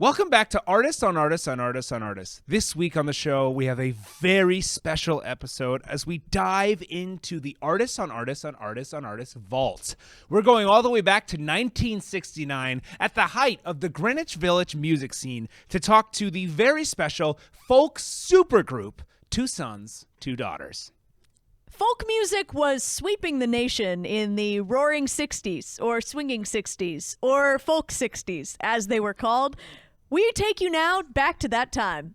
Welcome back to Artists on Artists on Artists on Artists. This week on the show, we have a very special episode as we dive into the Artists on Artists on Artists on Artists vault. We're going all the way back to 1969 at the height of the Greenwich Village music scene to talk to the very special folk supergroup, Two Sons, Two Daughters. Folk music was sweeping the nation in the roaring 60s, or swinging 60s, or folk 60s, as they were called. We take you now back to that time.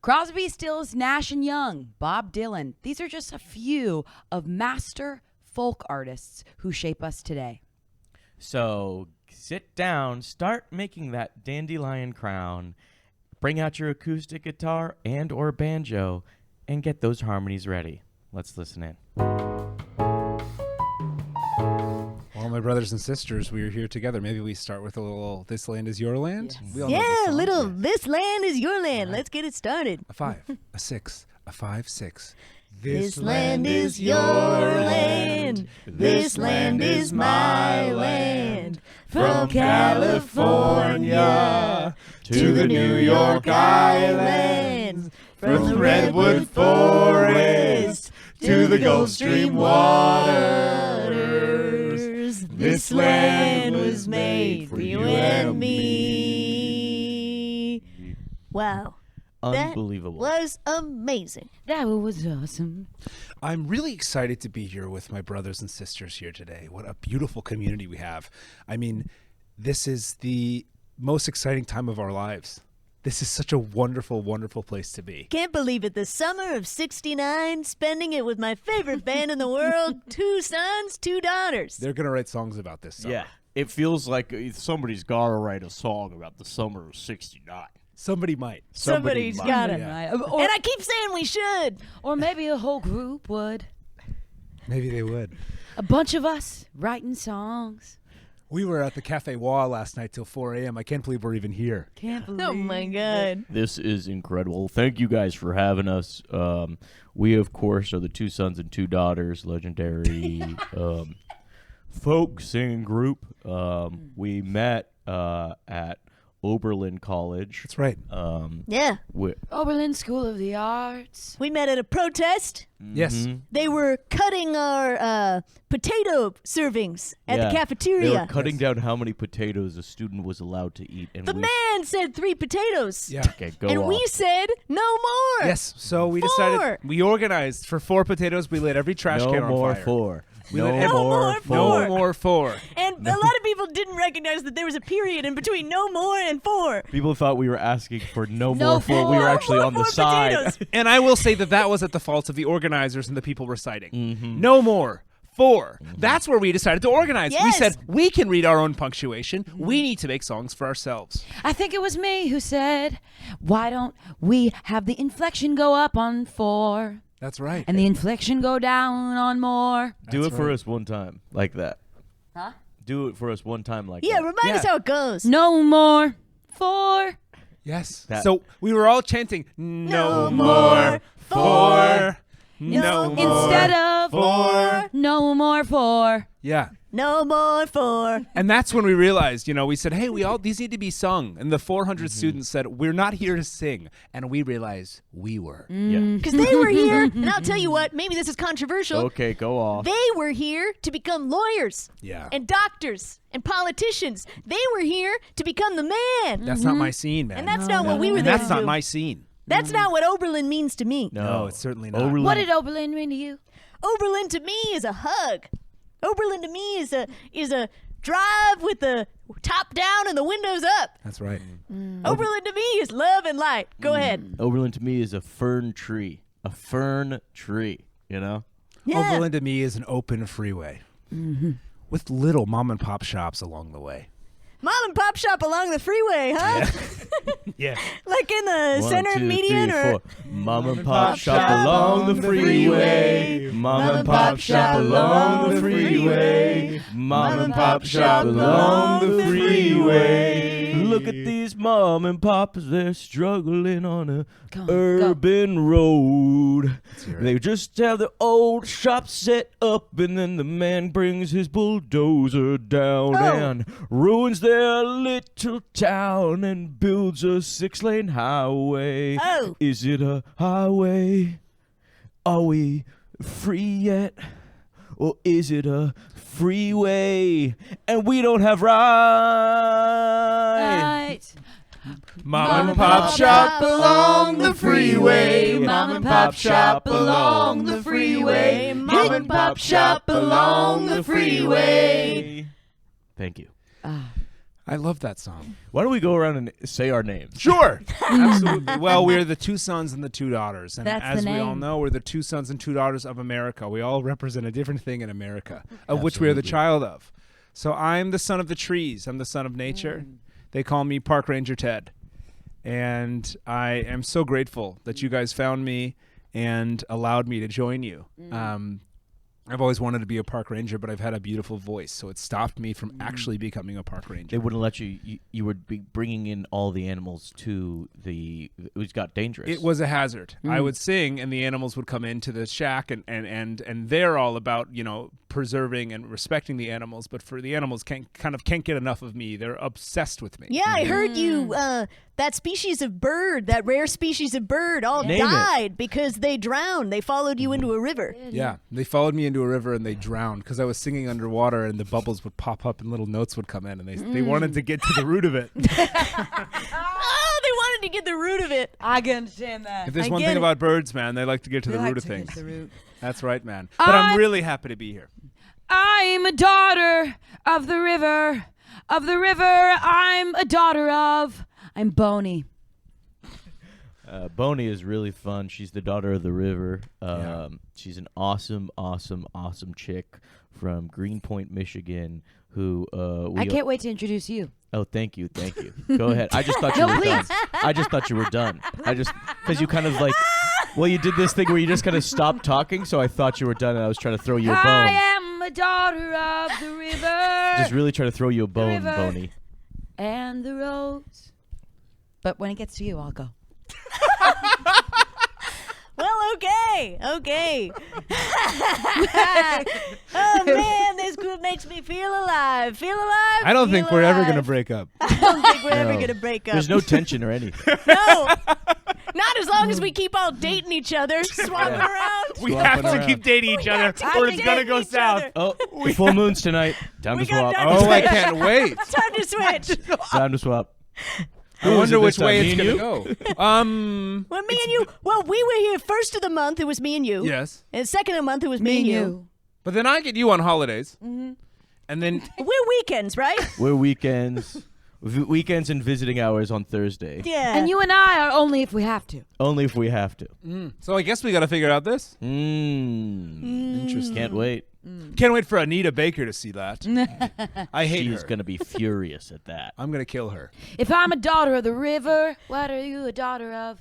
Crosby, Stills, Nash & Young, Bob Dylan. These are just a few of master folk artists who shape us today. So sit down, start making that dandelion crown, bring out your acoustic guitar and or banjo, and get those harmonies ready. Let's listen in. Well, my brothers and sisters, we are here together. Maybe we start with a little "This Land Is Your Land." Yes. We all know this Yeah, song. little Yeah. "This Land Is Your Land." Right. Let's get it started. A 5, a 6, a 5, 6. This land is your land. This land is my land. From California to the New York Islands. From the Redwood Forest to the Gulf Stream waters. This land was made for you and me. Wow. Unbelievable. That was amazing. That was awesome. I'm really excited to be here with my brothers and sisters here today. What a beautiful community we have. I mean, this is the most exciting time of our lives. This is such a wonderful, wonderful place to be. Can't believe it. The summer of '69, spending it with my favorite band in the world, Two Sons, Two Daughters. They're going to write songs about this summer. Yeah, it feels like somebody's got to write a song about the summer of '69. Somebody might. Somebody's might. got it. Yeah. And I keep saying we should. Or maybe a whole group would. Maybe they would. A bunch of us writing songs. We were at the Cafe Wah last night till 4 a.m. I can't believe we're even here. Can't believe Oh, my God. This is incredible. Thank you guys for having us. We, of course, are the Two Sons and Two Daughters, legendary folk singing group. We met at Oberlin College. That's right. Yeah. Oberlin School of the Arts. We met at a protest. Yes. They were cutting our potato servings at the They cafeteria. were cutting down how many potatoes a student was allowed to eat. And The man said 3 potatoes. Yeah. Okay, go And on. we said no more. Yes. So we 4. decided, we organized for 4 potatoes. We lit every trash can no on more fire. 4. We No lit more No 4. more 4. And a lot of people didn't recognize that there was a period in between no more and 4. People thought we were asking for no No more 4. We were No actually more on the 4 side. potatoes. And I will say that was at the fault of the organizers and the people reciting. Mm-hmm. No more 4. That's where we decided to organize. We Yes. said we can read our own punctuation. We need to make songs for ourselves. I think it was me who said, why don't we have the inflection go up on 4 That's right. and the inflection go down on more? Do That's it for right. us one time like that. Huh? Do it for us one time like Yeah, that. remind us Yeah. how it goes. No more 4. Yes. That- So we were all chanting, No no more more 4. No more Instead of 4. no more 4. Yeah. No more 4. And that's when we realized, we said, hey, these need to be sung. And the 400 students said, we're not here to sing. And we realized we were. Yeah. Because they were here, and I'll tell you what, maybe this is controversial. Okay, go off. They were here to become lawyers Yeah. and doctors and politicians. They were here to become the man. That's not my scene, man. And that's not what we were And there that's to not do. my scene. That's not what Oberlin means to me. No, it's certainly not. Oberlin- What did Oberlin mean to you? Oberlin to me is a hug. Oberlin to me is a drive with the top down and the windows up. That's right. Oberlin to me is love and light. Go ahead. Oberlin to me is a fern tree. A fern tree, Yeah. Oberlin to me is an open freeway with little mom and pop shops along the way. Mom and pop shop along the freeway, huh? Yeah. Like in the 1, center 2, median 3, or 4. Mom and pop shop along the freeway. Mom and pop shop along the freeway. Mom and pop shop along the freeway. Look at these mom and pops, they're struggling on a Come on, urban road. hear it. They just have the old shop set up, and then the man brings his bulldozer down and ruins their little town and builds a 6-lane highway. Oh. Is it a highway? Are we free yet? Or is it a freeway? And we don't have rights. Mom and pop shop along the freeway. Mom and pop shop along the freeway. Mom and pop shop along the freeway. Thank you. I love that song. Why don't we go around and say our names? Sure. Absolutely. Well, we're the 2 sons and the 2 daughters. And That's as the we all name. know, we're the 2 sons and 2 daughters of America. We all represent a different thing in America, of which we are the Absolutely. child of. So I'm the son of the trees. I'm the son of nature. They call me Park Ranger Ted. And I am so grateful that you guys found me and allowed me to join you. I've always wanted to be a park ranger, but I've had a beautiful voice, so it stopped me from actually becoming a park ranger. They wouldn't let you. You would be bringing in all the animals to the. It got dangerous. It was a hazard. I would sing, and the animals would come into the shack, and they're all about preserving and respecting the animals. But for the animals, can't get enough of me. They're obsessed with me. Yeah, I heard you. That species of bird, that rare species of bird, all Name it. died because they drowned. They followed you into a river. Yeah, they followed me into a river and they drowned because I was singing underwater, and the bubbles would pop up and little notes would come in, and they wanted to get to the root of it. Oh, they wanted to get the root of it. I can understand that. If there's I one get thing it. about birds, man, they like to get to They the like root of to get things. to the root. That's right, man. But I'm really happy to be here. I'm a daughter of the river. Of the river, I'm a daughter of. I'm Boney. Boney is really fun. She's the daughter of the river. Yeah. She's an awesome chick from Greenpoint, Michigan. Who I can't wait to introduce you. Oh, thank you. Go ahead. I just thought you were done. I just thought you were done. Because you kind of like, well, you did this thing where you just kind of stopped talking, so I thought you were done, and I was trying to throw you a bone. I am a daughter of the river. Just really trying to throw you a bone, river. Boney. And the roads. But when it gets to you, I'll go. Well, okay. Oh, man, this group makes me feel alive. Feel alive? I don't Feel think we're ever alive. going to break up. I don't think we're ever No. going to break up. There's no tension or anything. No. Not as long as we keep all dating each other, swapping around. We Swapping have to around. keep dating each other, have to or keep it's going to dating go each south. other. Oh, full moons tonight. Time We to got swap. time Oh, I can't wait. Time to switch. Time to swap. I Who is wonder it which this way time, it's me going and to go. Well, me and you. Well, we were here first of the month. It was me and you. Yes. And second of the month, it was me and you. But then I get you on holidays. And then We're weekends, right? We're weekends. Weekends and visiting hours on Thursday. Yeah. And you and I are only if we have to. Only if we have to. so I guess we got to figure out this. Interesting. Can't wait. Can't wait for Anita Baker to see that. I hate She's her. going to be furious at that. I'm going to kill her. If I'm a daughter of the river, what are you a daughter of?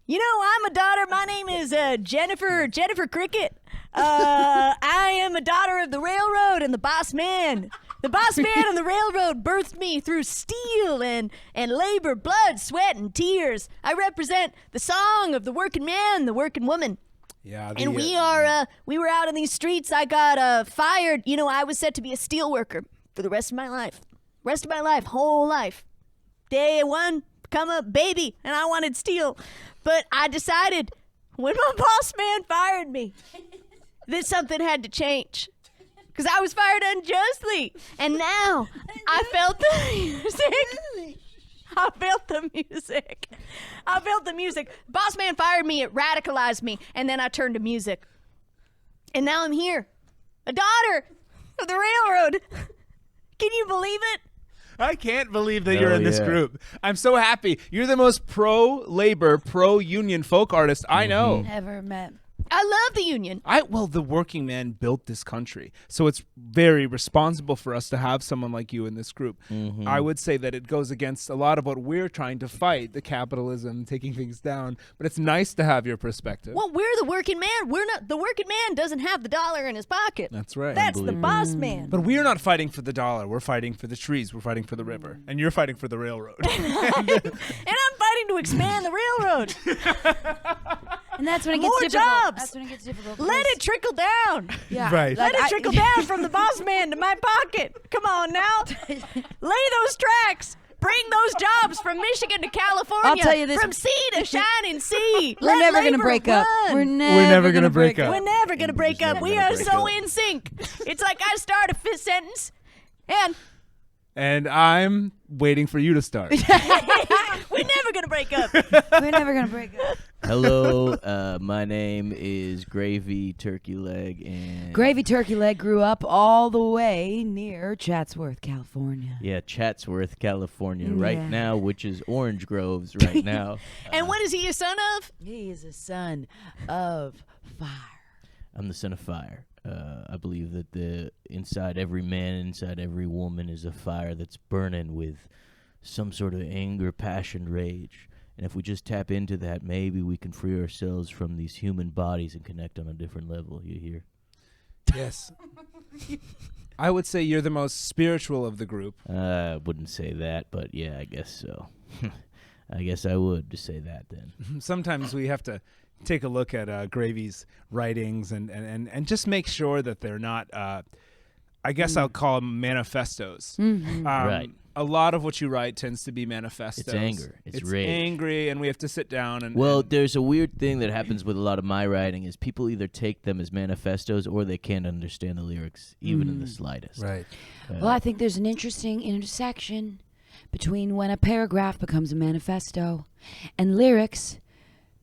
You know, I'm a daughter. My name is Jennifer Cricket. I am a daughter of the railroad and the boss man. The boss man on the railroad birthed me through steel and labor, blood, sweat, and tears. I represent the song of the working man, the working woman. Yeah. And we were out in these streets. I got fired. You know, I was set to be a steel worker for the rest of my life. Whole life. Day one, become a baby, and I wanted steel. But I decided when my boss man fired me that something had to change. Because I was fired unjustly. And now I felt the music. I felt the music. Boss man fired me. It radicalized me. And then I turned to music. And now I'm here. A daughter of the railroad. Can you believe it? I can't believe that Hell you're in this yeah. group. I'm so happy. You're the most pro-labor, pro-union folk artist I know. Ever met. I love the union. Well, the working man built this country, so it's very responsible for us to have someone like you in this group. Mm-hmm. I would say that it goes against a lot of what we're trying to fight, the capitalism, taking things down, but it's nice to have your perspective. Well, we're the working man. We're not. The working man doesn't have the dollar in his pocket. That's right. That's the boss man. But we're not fighting for the dollar. We're fighting for the trees. We're fighting for the river. And you're fighting for the railroad. And I'm fighting to expand the railroad. And that's when it More gets difficult. jobs. That's when it gets difficult. Let it trickle down. Yeah. Right. Let it trickle down from the boss man to my pocket. Come on now. Lay those tracks. Bring those jobs from Michigan to California. I'll tell you this. From sea to shining sea. We're never going to break up. We're never gonna break up. We're never going to break Just up. never We gonna are break so up. in sync. It's like I start a fifth sentence, and And I'm waiting for you to start. we're never going to break up. We're never gonna break up. Hello, my name is Gravy Turkey Leg, and Gravy Turkey Leg grew up all the way near Chatsworth, California. yeah, Chatsworth, California, right Yeah. now, which is Orange Groves right now. And what is he a son of? He is a son of fire. I'm the son of fire. I believe that the inside every man, inside every woman is a fire that's burning with some sort of anger, passion, rage. And if we just tap into that, maybe we can free ourselves from these human bodies and connect on a different level. You hear? Yes. I would say you're the most spiritual of the group. I wouldn't say that, but yeah, I guess so. I guess I would to say that then. Sometimes we have to take a look at Gravy's writings and just make sure that they're not, I guess I'll call them manifestos. Right. A lot of what you write tends to be manifestos. It's anger. It's rage. angry, and we have to sit down and... Well, and- there's a weird thing that happens with a lot of my writing is people either take them as manifestos or they can't understand the lyrics, even in the slightest. Right. Well, I think there's an interesting intersection between when a paragraph becomes a manifesto and lyrics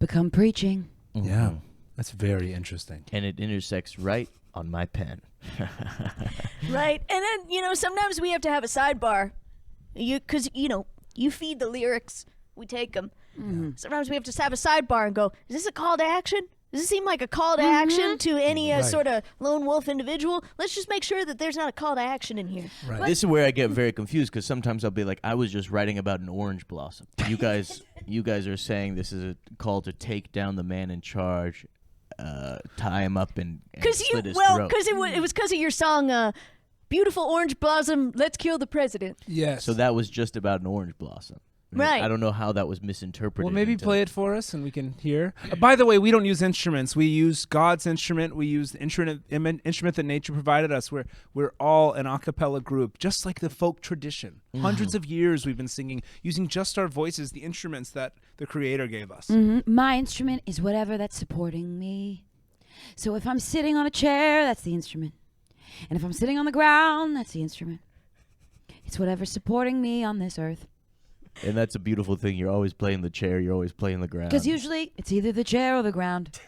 become preaching. Yeah. That's very interesting. And it intersects right on my pen. Right. And then, sometimes we have to have a sidebar. Because, you feed the lyrics, we take them. Sometimes we have to have a sidebar and go, is this a call to action? Does this seem like a call to action to any Right. sort of lone wolf individual? Let's just make sure that there's not a call to action in here. Right. This is where I get very confused because sometimes I'll be like, I was just writing about an orange blossom. You guys are saying this is a call to take down the man in charge, tie him up and slit his throat. Because it was because of your song, Beautiful Orange Blossom, Let's Kill the President. Yes. So that was just about an orange blossom. Right. I don't know how that was misinterpreted. Well, maybe into- play it for us and we can hear. By the way, we don't use instruments. We use God's instrument. We use the instrument that nature provided us. We're all an a cappella group, just like the folk tradition. Hundreds of years we've been singing using just our voices, the instruments that the Creator gave us. My instrument is whatever that's supporting me. So if I'm sitting on a chair, that's the instrument. And if I'm sitting on the ground, that's the instrument. It's whatever's supporting me on this earth. And that's a beautiful thing. You're always playing the chair. You're always playing the ground. Because usually it's either the chair or the ground.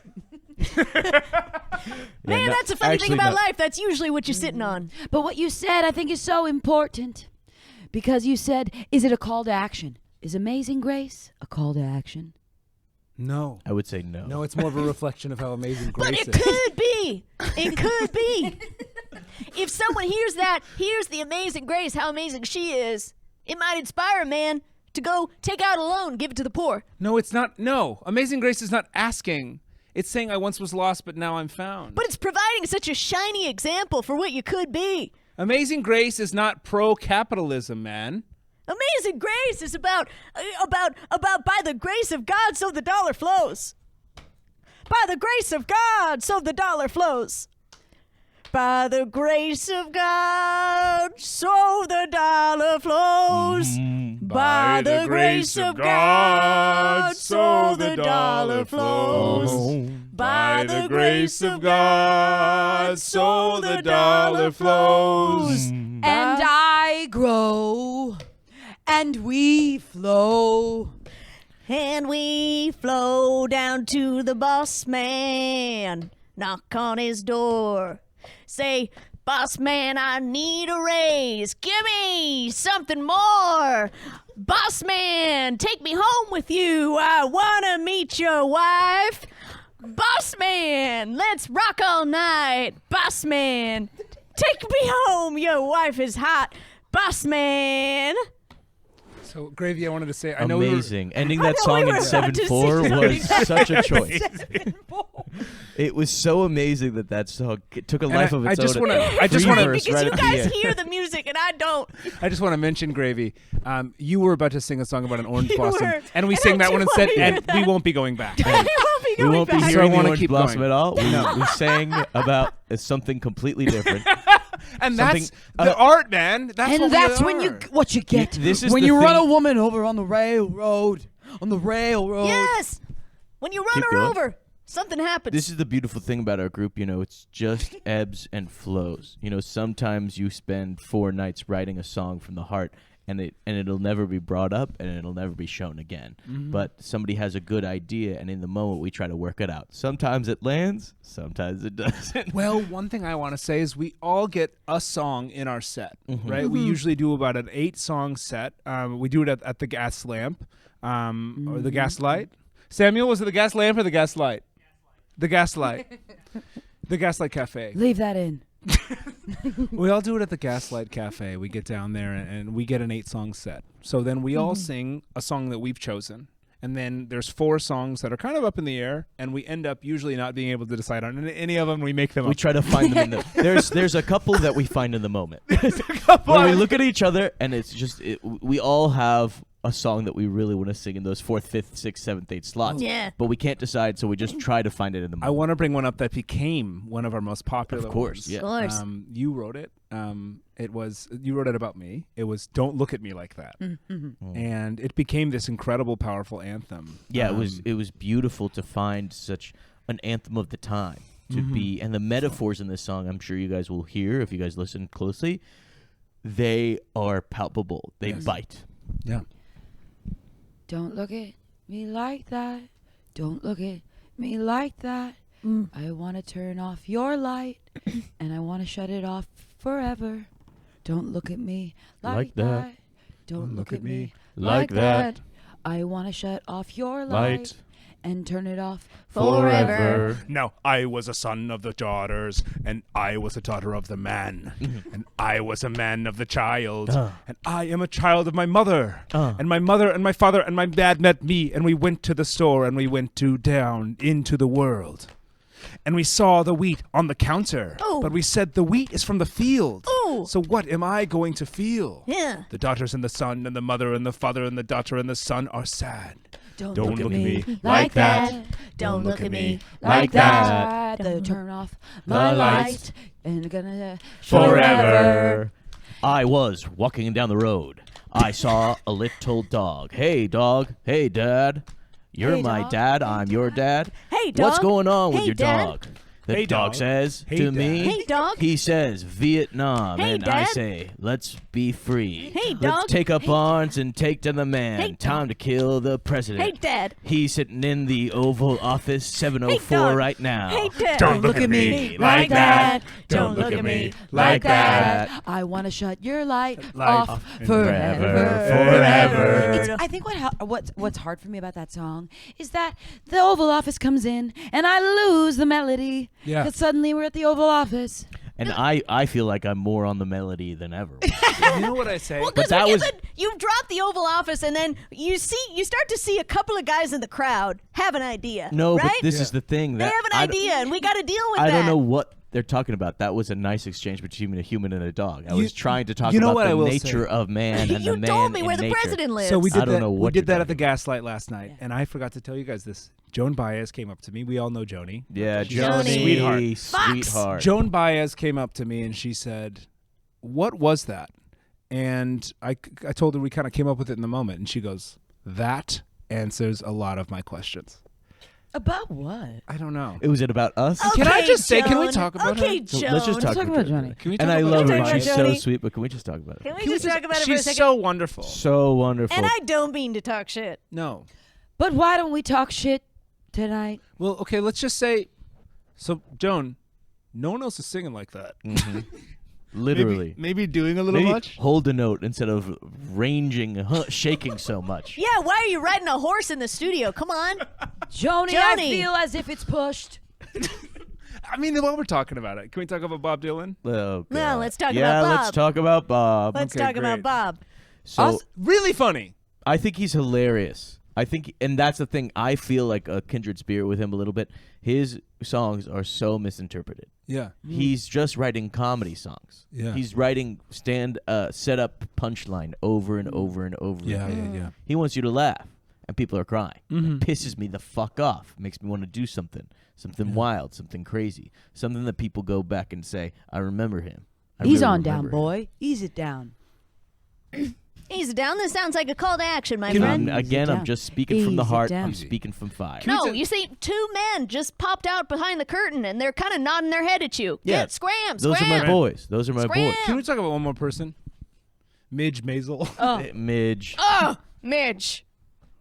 Man, that's a funny thing about life. That's usually what you're sitting on. But what you said, I think, is so important. Because you said, is it a call to action? Is Amazing Grace a call to action? No. I would say no. No, it's more of a reflection of how amazing But grace it is. could be. It could be. If someone hears the Amazing Grace, how amazing she is, it might inspire a man to go take out a loan, give it to the poor. No, it's not. No. Amazing grace is not asking. It's saying I once was lost, but now I'm found. But it's providing such a shiny example for what you could be. Amazing grace is not pro-capitalism, man. Amazing Grace is about by the grace of God, so the dollar flows. By the grace of God, so the dollar flows. By the grace of God, so the dollar flows. By the grace of God, so the dollar flows. By the grace of God, so the dollar flows. And I grow, and we flow. And we flow down to the boss man, knock on his door, say, boss man, I need a raise, give me something more. Boss man, take me home with you, I wanna meet your wife. Boss man, let's rock all night. Boss man, take me home. Your wife is hot. Boss man. So, Gravy, I wanted to say, I know Amazing. Ending I that know song we in were about to 7/4 sing was something. such a choice. It was so amazing that song took a life of its I just own. wanna- I just It's wanna- great Verse because right you at the guys end. hear the music and I don't. I just want to mention, Gravy, you were about to sing a song about an orange You blossom, were. and we And sang I that do one wanna instead, hear and we that. won't be going back. We won't be We going won't be back. So I hearing the wanna orange keep blossom going. at all. We sang about something completely different. And Something- that's the art, man. That's what And we that's are. when what you get This is when the you run thing- a woman over on the railroad. On the railroad. Yes. When you run Keep her going. over, something happens. This is the beautiful thing about our group, it's just ebbs and flows. Sometimes you spend 4 nights writing a song from the heart and it'll never be brought up and it'll never be shown again. But somebody has a good idea and in the moment we try to work it out. Sometimes it lands, sometimes it doesn't. Well, one thing I want to say is we all get a song in our set, right? We usually do about an 8-song set. We do it at the gas lamp or the gas light. Samuel, was it the gas lamp or the gas light? The gas light. The Gaslight Cafe. Leave that in. We all do it at the Gaslight Cafe. We get down there and we get an 8-song set. So then we all sing a song that we've chosen. And then there's 4 songs that are kind of up in the air, and we end up usually not being able to decide on any of them. We make them We up. try to find them in the there's a couple that we find in the moment. When we look at each other and it's just we all have a song that we really want to sing in those 4th, 5th, 6th, 7th, 8th slots. Yeah. But we can't decide, so we just try to find it in the I moment. want to bring one up that became one of our most popular Of course, ones. yeah. Of course. You wrote it. You wrote it about me. It was "Don't Look at Me Like That," and it became this incredible, powerful anthem. Yeah, it was beautiful to find such an anthem of the time to be, and the metaphors in this song, I'm sure you guys will hear if you guys listen closely. They are palpable. They bite. Yeah. Don't look at me like that. Don't look at me like that. I want to turn off your light and I want to shut it off forever. Don't look at me like that. Don't look at me like that. I want to shut off your light and turn it off forever. Now, I was a son of the daughters, and I was a daughter of the man, and I was a man of the child, and I am a child of my mother, and my mother and my father and my dad met me, and we went to the store, and we went down into the world. And we saw the wheat on the counter, but we said the wheat is from the field. Oh. So what am I going to feel? Yeah. The daughters and the son and the mother and the father and the daughter and the son are sad. Don't Don't look at me like that. Don't look at me Like that. Don't Turn off my light and gonna Forever. I was walking down the road. I saw a little dog. Hey, dog. Hey, Dad. You're Hey, my dog. dad. I'm your dad. Hey, dog. What's going on with Hey, your Dad. dog? The Hey, dog dog. says Hey, to Dad. me, Hey, dog. he says Vietnam, Hey, and I Dad. say, let's be free. Hey, Let's dog. take up arms and take to the man. Hey, dog. Time to kill the president. Hey, Dad. He's sitting in the Oval Office 704 dog. right now. Hey, Dad. Don't look at me like that. Don't look at me like that. that. I want to shut your light Light off forever. Forever. It's, I think what's hard for me about that song is that the Oval Office comes in and I lose the melody. Yeah. Because suddenly we're at the Oval Office. And I feel like I'm more on the melody than ever. You know what I say? Well, But because that was- you drop the Oval Office, and then you start to see a couple of guys in the crowd have an idea. No, right? but this is the thing They that have an I don't- idea, and we got to deal with I that. don't know what they're talking about. That was a nice exchange between a human and a dog. I You- was trying to talk you know about what I the will nature say? of man and You the man told me in where the nature. president lives. So we did I don't that. know We what did you're that at the talking about. Gaslight last night, and I forgot to tell you guys this. Joan Baez came up to me. We all know Joni. Yeah, She's Joni. Joni, Sweetheart. Fox. sweetheart. Joan Baez came up to me and she said, "What was that?" And I told her we kind of came up with it in the moment, and she goes, "That answers a lot of my questions." About what? I don't know. Was it about us? Can I Okay, just say, can we Joan. talk about okay, her? So Joan. let's just talk, talk about Joni. Can we talk And I about love her? her. Can we She's talk so about Joni? sweet. But can we just talk about it? Can we Can we just talk about it for a She's second? so wonderful. So wonderful. And I don't mean to talk shit. No. But why don't we talk shit tonight? Well, okay, let's just say, so Joan, no one else is singing like that. Mhm. Literally. Maybe doing a little Maybe much. hold a note instead of shaking so much. Yeah, why are you riding a horse in the studio? Come on. Joni, I Joni. feel as if it's pushed. I mean, while we're talking about it, can we talk about Bob Dylan? Oh, No, God. let's talk about Yeah, Bob. let's talk about Bob. Let's Okay, talk about great. Bob. So Really funny. I think he's hilarious. I think, and that's the thing. I feel like a kindred spirit with him a little bit. His songs are so misinterpreted. Yeah. He's just writing comedy songs. Yeah. He's writing set up punchline over and over and over. Yeah, again. yeah. He wants you to laugh, and people are crying. Mhm. It pisses me the fuck off. Makes me want to do something wild, something crazy, something that people go back and say, "I remember him." He's really on down, remember him." boy. Ease it down. Ease down. This sounds like a call to action, my Can friend. Ease it I'm down. just speaking from the Ease it heart. down. I'm speaking from fire. No, you see, two men just popped out behind the curtain, and they're kind of nodding their head at you. Yeah. Get scram, Those are my scram. boys. Those are my Scram. Can we talk about one more person? Midge Maisel, Oh, boys. Midge. Oh, Midge.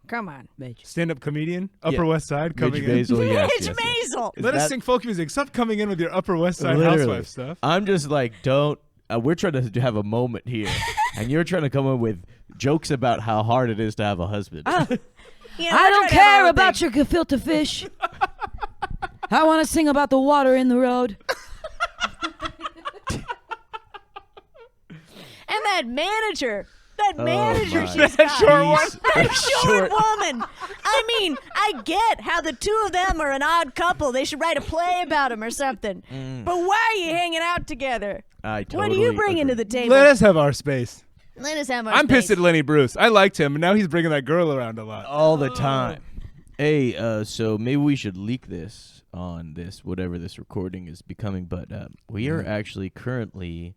Come on. Mitch. stand-up comedian, Upper Yeah. West Side, coming Midge in. Basil, yes, Midge yes, yes. Maisel. Is Let us that- sing folk music. Stop coming in with your Upper West Side Literally. housewife stuff. I'm just like, don't. We're trying to have a moment here, and you're trying to come up with jokes about how hard it is to have a husband. You know, I we're don't trying to have care our about thing. your gefilte fish. I want to sing about the water in the road. And that manager. That Oh, manager my. she's That got. short one. That short woman. I mean, I get how the two of them are an odd couple. They should write a play about them or something. But why are you hanging out together? I totally What do you bring into agree. the table? Let us have our space. Let us have our I'm pissed space. at Lenny Bruce. I liked him, and now he's bringing that girl around a lot. all the time. Hey, so maybe we should leak this on this, whatever this recording is becoming. But we are actually currently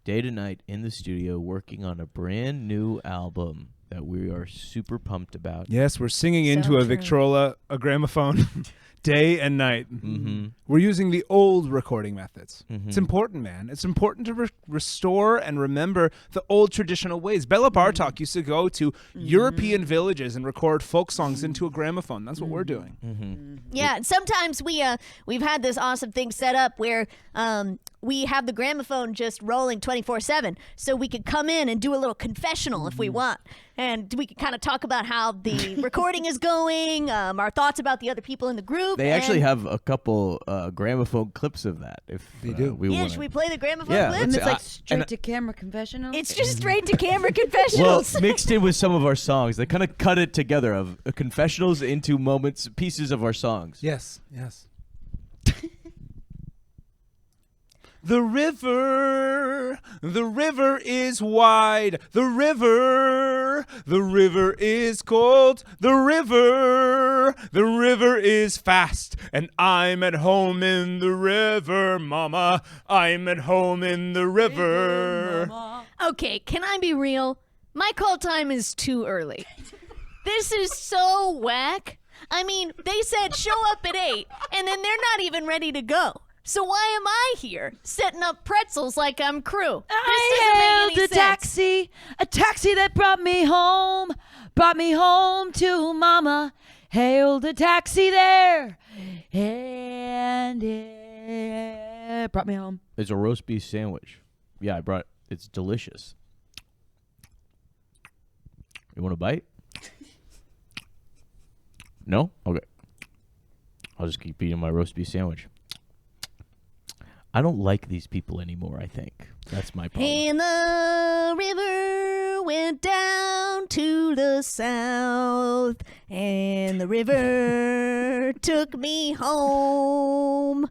day to night in the studio working on a brand new album that we are super pumped about. Yes, we're singing into So a true. Victrola, a gramophone, day and night. Mm-hmm. We're using the old recording methods. Mhm. It's important, man. It's important to restore and remember the old traditional ways. Bela Bartok used to go to European villages and record folk songs into a gramophone. That's what we're doing. Mm-hmm. Yeah, and sometimes we've had this awesome thing set up where we have the gramophone just rolling 24/7, so we could come in and do a little confessional if we want, and we could kind of talk about how the recording is going, our thoughts about the other people in the group. They actually and- have a couple gramophone clips of that. If They do. we Yeah, wanna. should we play the gramophone Yeah, clip? And let's- it's like I- straight and- to camera confessional. It's just straight to camera Well, confessionals. mixed in with some of our songs, they kind of cut it together of confessionals into moments, pieces of our songs. Yes, yes. The river is wide. The river is cold. The river is fast. And I'm at home in the river, mama. I'm at home in the river. Okay, can I be real? My call time is too early. This is so whack. I mean, they said show up at 8, and then they're not even ready to go. So why am I here, setting up pretzels like I'm crew? This I doesn't make hailed any a sense. taxi that brought me home to mama. Hailed a taxi there, and it brought me home. It's a roast beef sandwich. Yeah, I brought. It's delicious. You want a bite? No? Okay. I'll just keep eating my roast beef sandwich. I don't like these people anymore, I think. That's my problem. And the river went down to the south, and the river took me home.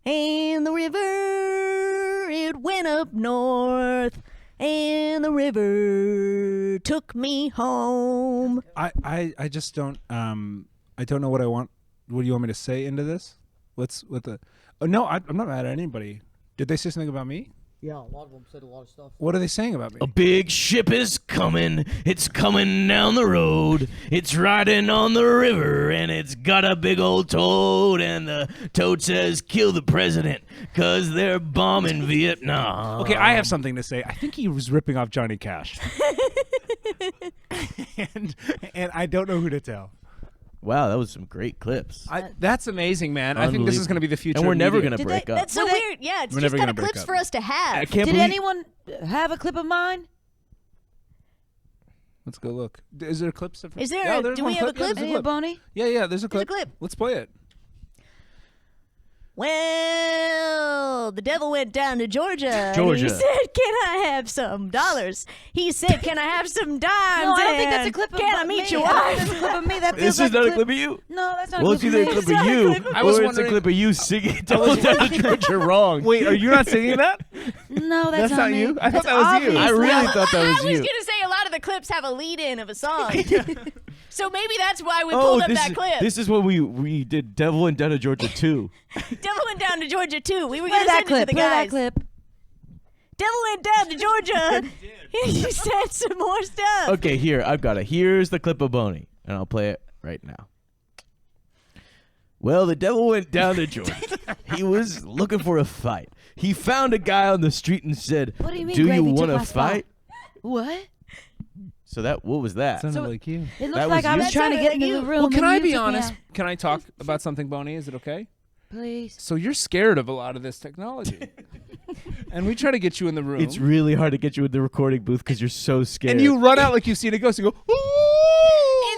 And the river, it went up north, and the river took me home. I just don't I don't know what I want. What do you want me to say into this? Oh no, I'm not mad at anybody. Did they say something about me? Yeah, a lot of them said a lot of stuff. What are they saying about me? A big ship is coming. It's coming down the road. It's riding on the river, and it's got a big old toad. And the toad says, "Kill the president, 'cause they're bombing Vietnam." Okay, I have something to say. I think he was ripping off Johnny Cash. and I don't know who to tell. Wow, that was some great clips. That's amazing, man. I think this is going to be the future. And we're of never media. going to break up. That's so weird. Yeah, it's We're just never kind of gonna break clips up. for us to have. I can't Did believe anyone have a clip of mine? Let's go look. Is there clips of? Is there Yeah, a- there's do one we have a clip. clip? Yeah, Any there's a clip. Boney? Yeah, there's a clip. clip. Let's play it. Well, the devil went down to Georgia. Georgia. And he said, "Can I have some dollars?" He said, "Can I have some dimes?" No, I don't think that's a and clip of Can I me. meet your I don't wife? think that's a clip of me. That feels This like is not a clip of you. No, that's not Well, a it's clip either of a me. clip of you I was or it's a wondering- clip of you singing Devil Down to Georgia wrong. Wait, are you not singing that? No, That's not me. you? I thought That's that was you. obviously- I really thought that I was was you. going to say a lot of the clips have a lead-in of a song. So maybe that's why we Oh, pulled up this that is, clip. this is when we did Devil and Down to Georgia 2. Devil went down to Georgia, too. We were Play going to that send it to clip. the Play that guys. clip. Devil went down to Georgia. He said some more stuff. Okay, here, I've got it. Here's the clip of Boney, and I'll play it right now. Well, the devil went down to Georgia. He was looking for a fight. He found a guy on the street and said, What do you mean, "Do you Gravy took want to my spot?" fight?" What? So what was that? Sounded So- like you. It looks That like was I you? was That trying to sounded get like into you. the room. Well, can and I you be took me honest? out. Can I talk about something, Boney? Is it okay? Please. So you're scared of a lot of this technology, and we try to get you in the room. It's really hard to get you in the recording booth because you're so scared. and you run out like you've seen a ghost. You go, ooh!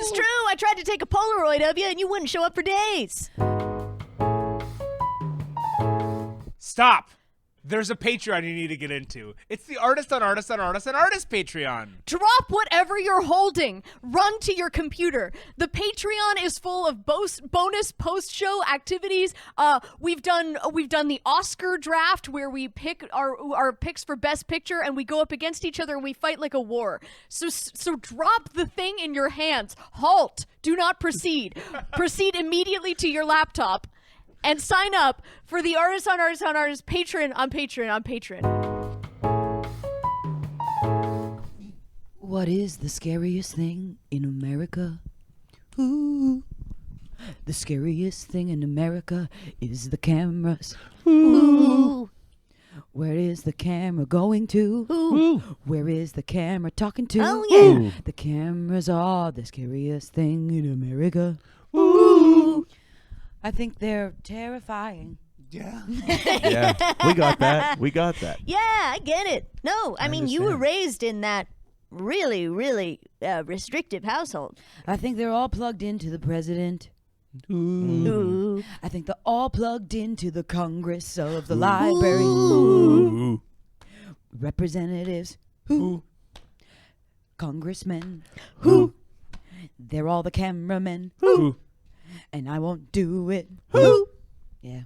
It's true. I tried to take a Polaroid of you, and you wouldn't show up for days. Stop. There's a Patreon you need to get into. It's the Artist on Artist on Artist on Artist Patreon. Drop whatever you're holding. Run to your computer. The Patreon is full of bonus post-show activities. We've done the Oscar draft where we pick our picks for Best Picture, and we go up against each other and we fight like a war. So drop the thing in your hands. Halt. Do not proceed. Proceed immediately to your laptop. And sign up for the Artist on Artist on Artist Patreon on Patreon. What is the scariest thing in America? Ooh. The scariest thing in America is the cameras. Ooh. Where is the camera going to? Ooh. Where is the camera talking to? Oh, yeah. The cameras are the scariest thing in America. Ooh. I think they're terrifying. Yeah. Yeah, we got that. We got that. Yeah, I get it. No, I mean, you were understand. raised in that really, really restrictive household. I think they're all plugged into the president. Ooh. I think they're all plugged into the Congress of the library. Ooh. Representatives. Ooh. Congressmen. Who? They're all the cameramen. Ooh. And I won't do it. Ooh. Yeah.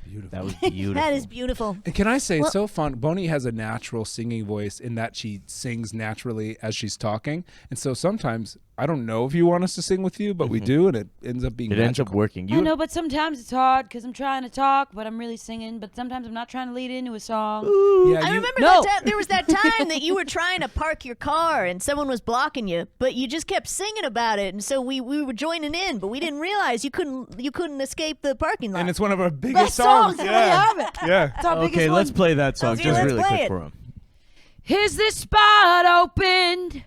Beautiful. That was beautiful. That is beautiful. And can I say, Well- it's so fun. Boney has a natural singing voice in that she sings naturally as she's talking. And so sometimes, I don't know if you want us to sing with you, but we do, and it ends up being It ends up magical. working. I know, but sometimes it's hard because I'm trying to talk, but I'm really singing. But sometimes I'm not trying to lead into a song. Yeah, I you- remember No. that there was that time that you were trying to park your car and someone was blocking you, but you just kept singing about it, and so we were joining in, but we didn't realize you couldn't escape the parking lot. And it's one of our biggest Best songs that we Yeah. have it. Yeah. It's our biggest Okay, one. let's play that song Okay, just let's really play quick it. for him. Is this spot opened?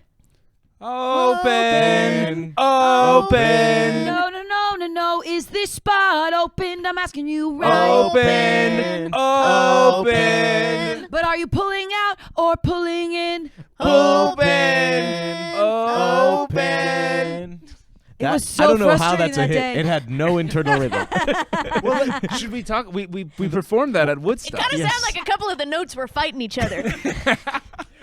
Open. Open. No, no, no, no, no. Is this spot opened? I'm asking you right. Open. Open. But are you pulling out or pulling in? Open. Open. It was so I don't know how frustrating that's a that hit. day. It had no internal rhythm. Well, should we talk? We performed that at Woodstock. Kind of Yes. sound like a couple of the notes were fighting each other.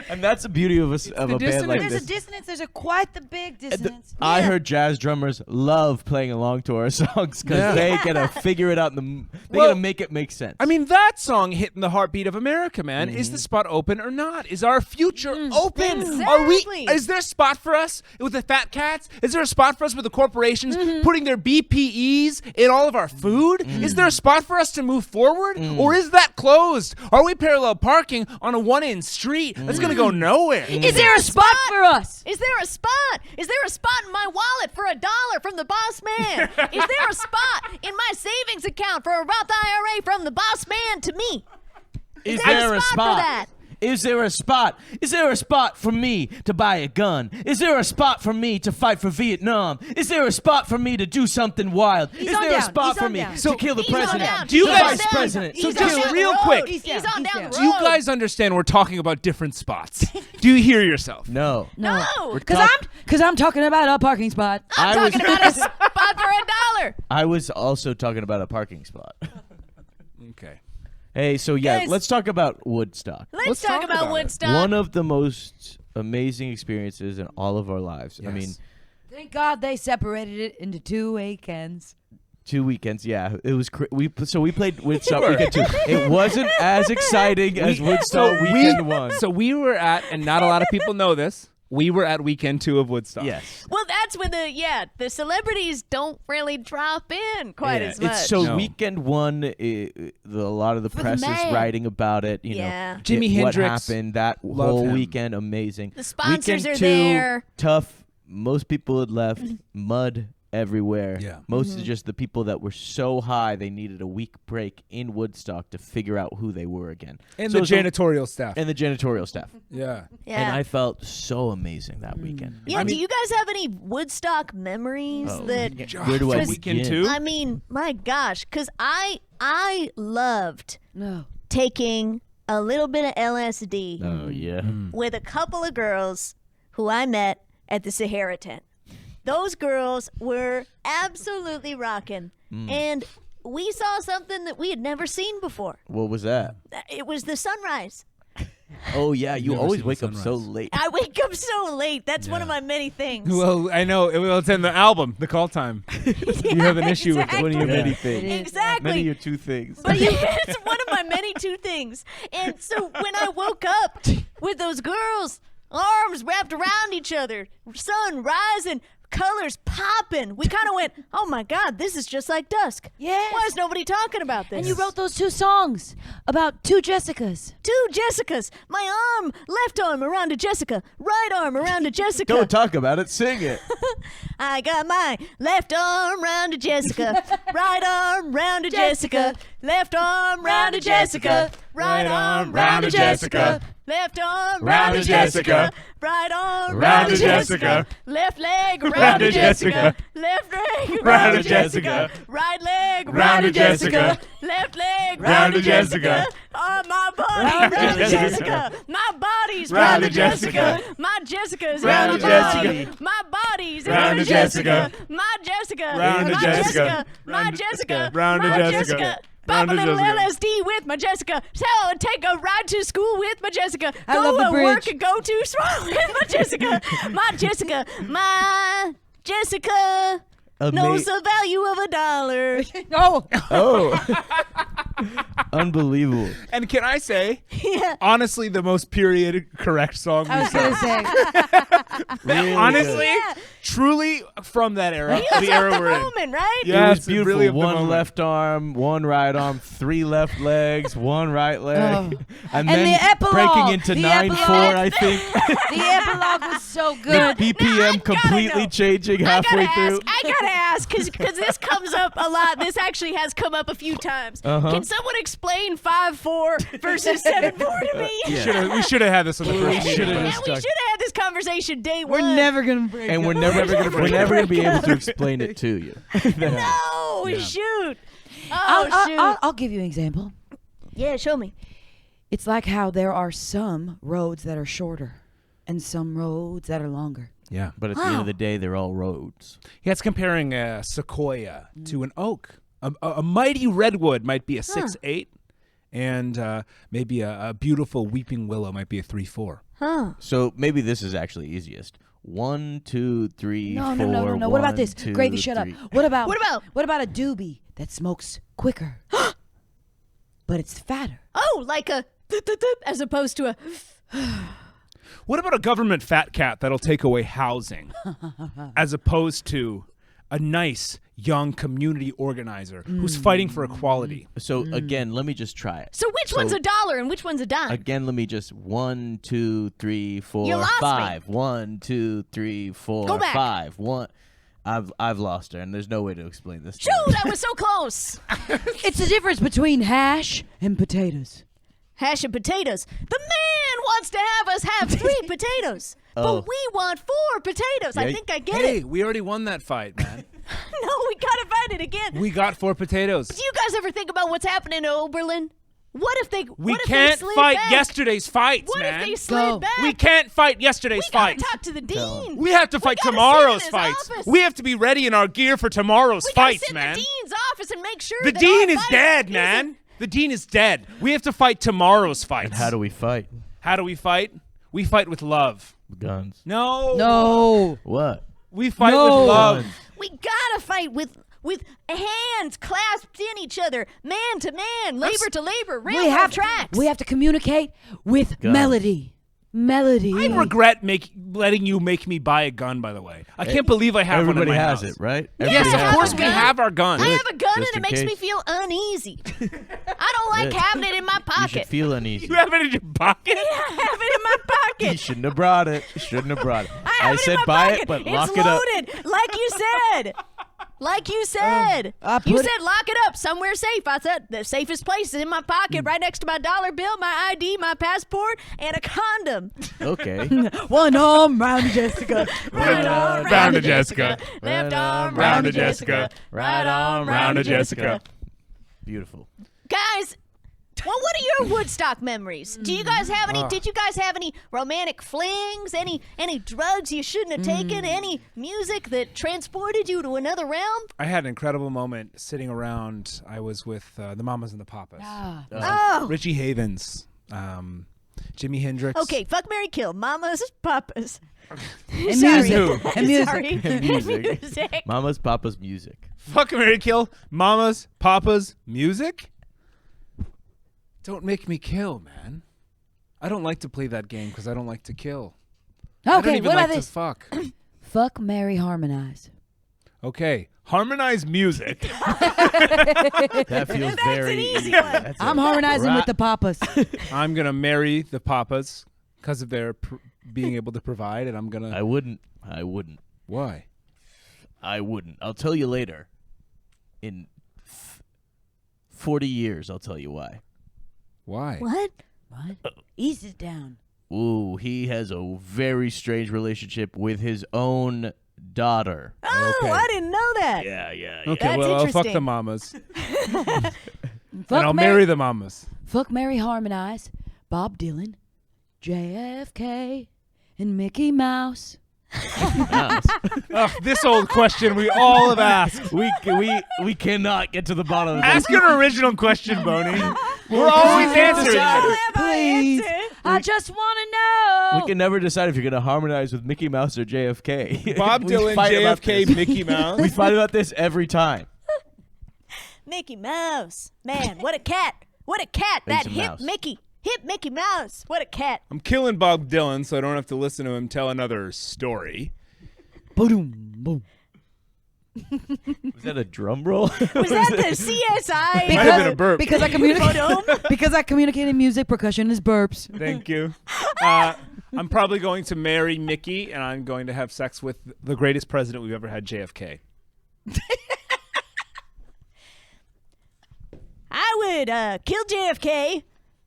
And that's the beauty of a the band like There's this. a dissonance. There's quite the big dissonance. I heard jazz drummers love playing along to our songs because Yeah. they gotta figure it out. They Well, gotta make it make sense. I mean, that song hitting the heartbeat of America, man. Is the spot open or not? Is our future open? Are we? Exactly. Is there a spot for us with the fat cats? Is there a spot for us with the corporations putting their BPEs in all of our food? Is there a spot for us to move forward, or is that closed? Are we parallel parking on a one-in street that's gonna go nowhere? Is there a spot for us? Is there a spot? Is there a spot in my wallet for $1 from the boss man? Is there a spot in my savings account for a Roth IRA from the boss man to me? is there there a a spot spot? for that? Is there a spot? Is there a spot for me to buy a gun? Is there a spot for me to fight for Vietnam? Is there a spot for me to do something wild? Is there a spot for me to kill the president? Do you the guys- vice president? So He's just on down real the road. quick, He's on down the road. do you guys understand we're talking about different spots? Do you hear yourself? No. No. Because I'm talking about a parking spot. I'm talking about a spot for $1. I was also talking about a parking spot. Okay. Hey, so yeah, Guys. let's talk about Woodstock. Let's talk about it. Woodstock. One of the most amazing experiences in all of our lives. I Yes. mean, Thank God they separated it into 2 weekends. 2 weekends, yeah. It was we played Woodstock weekend 2. It wasn't as exciting as Woodstock weekend 1. So we were at, and not a lot of people know this, we were at weekend 2 of Woodstock. Yes. Well, that's when the celebrities don't really drop in quite as much. It's so No. weekend 1, a lot of the press is man. writing about it. You Yeah. know, Jimi what Hendrix, happened that love whole him. weekend, amazing. The sponsors weekend are 2, there. Tough. Most people had left. Mud everywhere. Yeah. Most of just the people that were so high they needed a week break in Woodstock to figure out who they were again. And So the it was a- janitorial staff. and the janitorial staff. Yeah. Yeah. And I felt so amazing that weekend. Yeah, do you guys have any Woodstock memories that Where do I From weekend begin? 2? I mean, my gosh, cuz I loved No. taking a little bit of LSD Oh yeah. with a couple of girls who I met at the Sahara tent. Those girls were absolutely rocking. And we saw something that we had never seen before. What was that? It was the sunrise. Oh yeah, you Never always seen the wake up so sunrise. late. I wake up so late. That's one of my many things. Well, I know. Well, it's in the album, The Call Time. You have an issue with it. One of your many It things. is. Exactly. Many of your 2 things. But it's one of my many 2 things. And so when I woke up with those girls, arms wrapped around each other, sun rising, colors popping, we kind of went, oh my God, this is just like dusk. Yes. Why is nobody talking about this? And you wrote those 2 songs about 2 Jessicas. 2 Jessicas. My arm, left arm around a Jessica, right arm around a Jessica. Don't talk about it, sing it. I got my left arm round a Jessica, right arm round a Jessica, left arm round a Jessica, right arm round a Jessica, left arm round a Jessica, right arm round a Jessica, left leg round a Jessica, left leg round a Jessica, right leg round a Jessica, left leg round a Jessica, my body round a Jessica, my body's round a Jessica, my Jessica's round a Jessica, my body's round a Jessica, my Jessica, Round a my Jessica, my Jessica, round a my Jessica, Pop a round a little Jessica. LSD with my Jessica. So take a ride to school with my Jessica. I Go love the to work bridge. and go to school with my Jessica. My Jessica. My Jessica knows the value of $1. No. Oh. Unbelievable. And can I say, Yeah. honestly, the most period correct song I we was going to sang. say. Really Honestly, Yeah. truly from that era, Feels the era of the we're in. moment, right? Yeah. It was it's beautiful. really of the One moment. left arm, one right arm, 3 left legs, 1 right leg, Oh. and And then the epilogue, breaking into the 9/4. epilogue. I think The epilogue was so the good. BPM I completely gotta know. changing I halfway gotta through. ask. I gotta ask because this comes up a lot. This actually has come up a few times. Uh-huh. Can someone explain 5/4 versus 7/4 to me? We should have had this on the first meeting. should've Yeah, just we talked- should have had this conversation day We're one. never going to break And up. we're never gonna be able to explain it to you. No, shoot. I'll give you an example. Yeah, show me. It's like how there are some roads that are shorter and some roads that are longer. Yeah. But at the end of the day, they're all roads. Yeah, it's comparing a sequoia to an oak. A mighty redwood might be a 6'8", and maybe a beautiful weeping willow might be a 3'4". Huh. So maybe this is actually easiest. 1, 2, 3, No, 4. no, no, no, no. What about 1, this? 2, Gravy, shut up. 3. What about What about? a doobie that smokes quicker, but it's fatter? Oh, like a as opposed to a. What about a government fat cat that'll take away housing as opposed to a nice young community organizer who's fighting for equality? So again, let me just try it. So which one's $1 and which one's a dime? Again, let me just 1, 2, 3, 4, You lost me. 5. 1, 2, 3, 4, Go back. 5. 1. I've lost her, and there's no way to explain this. to Shoot, you. I was so close. It's the difference between hash and potatoes. hash and potatoes. The man wants to have us have 3 potatoes, but we want 4 potatoes. I think I get Hey, it. we already won that fight, man. No, we gotta find it again. We got 4 potatoes. Do you guys ever think about what's happening in Oberlin? What if they? We what if can't they slid fight back? yesterday's fights, What man. if they slid back? We can't fight yesterday's We gotta fights. talk to the dean. We have to fight gotta tomorrow's sit in his fights. office. We have to be ready in our gear for tomorrow's We gotta fights, sit man. in the dean's office and make sure The that dean our is fight dead, isn't- man. The dean is dead. We have to fight tomorrow's fights. And how do we fight? How do we fight? We fight with love. Guns. No. No. What? We fight No. with love. We gotta fight with hands clasped in each other, man to man, labor to labor, railroad tracks. We have to communicate with Guns. melody. Melody. I regret letting you make me buy a gun, by the way. I can't believe I have Everybody one in my has house. it, right? Yes, Everybody of has course it. we have our gun. I have a gun and Just it in makes me case. feel uneasy. I don't like Good. having it in my You should pocket. feel uneasy. You have it in your pocket? I have it in my You pocket. shouldn't have brought it. Shouldn't have brought it. I have it said in my buy pocket. it, but it's lock it up. loaded, like you said. Like you said. I You put said lock it up somewhere safe. I said the safest place is in my pocket, right next to my dollar bill, my ID, my passport, and a condom. Okay. One arm round Jessica. Right arm round to Jessica. Left arm Round to Jessica. Right arm Round to Jessica. Beautiful. Guys, well, what are your Woodstock memories? Do you guys have any? Did you guys have any romantic flings? Any drugs you shouldn't have taken? Any music that transported you to another realm? I had an incredible moment sitting around. I was with the Mamas and the Papas. Ah. Oh, Richie Havens, Jimi Hendrix. okay. Fuck, marry, kill. Mamas, papas. And Sorry. music. And music. Sorry. And music. Music. Mama's, Papa's music. Fuck, marry, kill. Mamas, Papas, music. Don't make me kill, man. I don't like to play that game because I don't like to kill. I don't Okay, even what like about to this? fuck. Fuck, marry, harmonize. Okay, harmonize music. That feels That's very an easy yeah, one. that's I'm a harmonizing right- with the papas. I'm gonna marry the Papas because of their being able to provide, and I'm gonna. I wouldn't. Why? I'll tell you later. In 40 years, I'll tell you why. Why? What? What? Ease it down. Ooh, he has a very strange relationship with his own daughter. Oh, Okay. I didn't know that. Yeah. Okay, That's well, I'll fuck interesting. the Mamas, Fuck, and I'll marry the Mamas. Fuck, marry, harmonize. Bob Dylan, JFK, and Mickey Mouse. Nice. Ugh, this old question we all have asked. we cannot get to the bottom of this. Ask an original question, Boney. We're always answering I'll this. have my Please. answer. I just want to know. We can never decide if you're going to harmonize with Mickey Mouse or JFK. Bob We Dylan, fight about JFK, this. Mickey Mouse. We fight about this every time. Mickey Mouse. Man, what a cat. What a cat. That He's a hip mouse. Mickey. Hip Mickey Mouse. What a cat. I'm killing Bob Dylan so I don't have to listen to him tell another story. Boom, boom. Was that a drum roll? Was that the CSI? Might have been a burp. Because I communicate. Photo? Because I communicate in music, percussion is burps. Thank you. I'm probably going to marry Mickey, and I'm going to have sex with the greatest president we've ever had, JFK. I would kill JFK,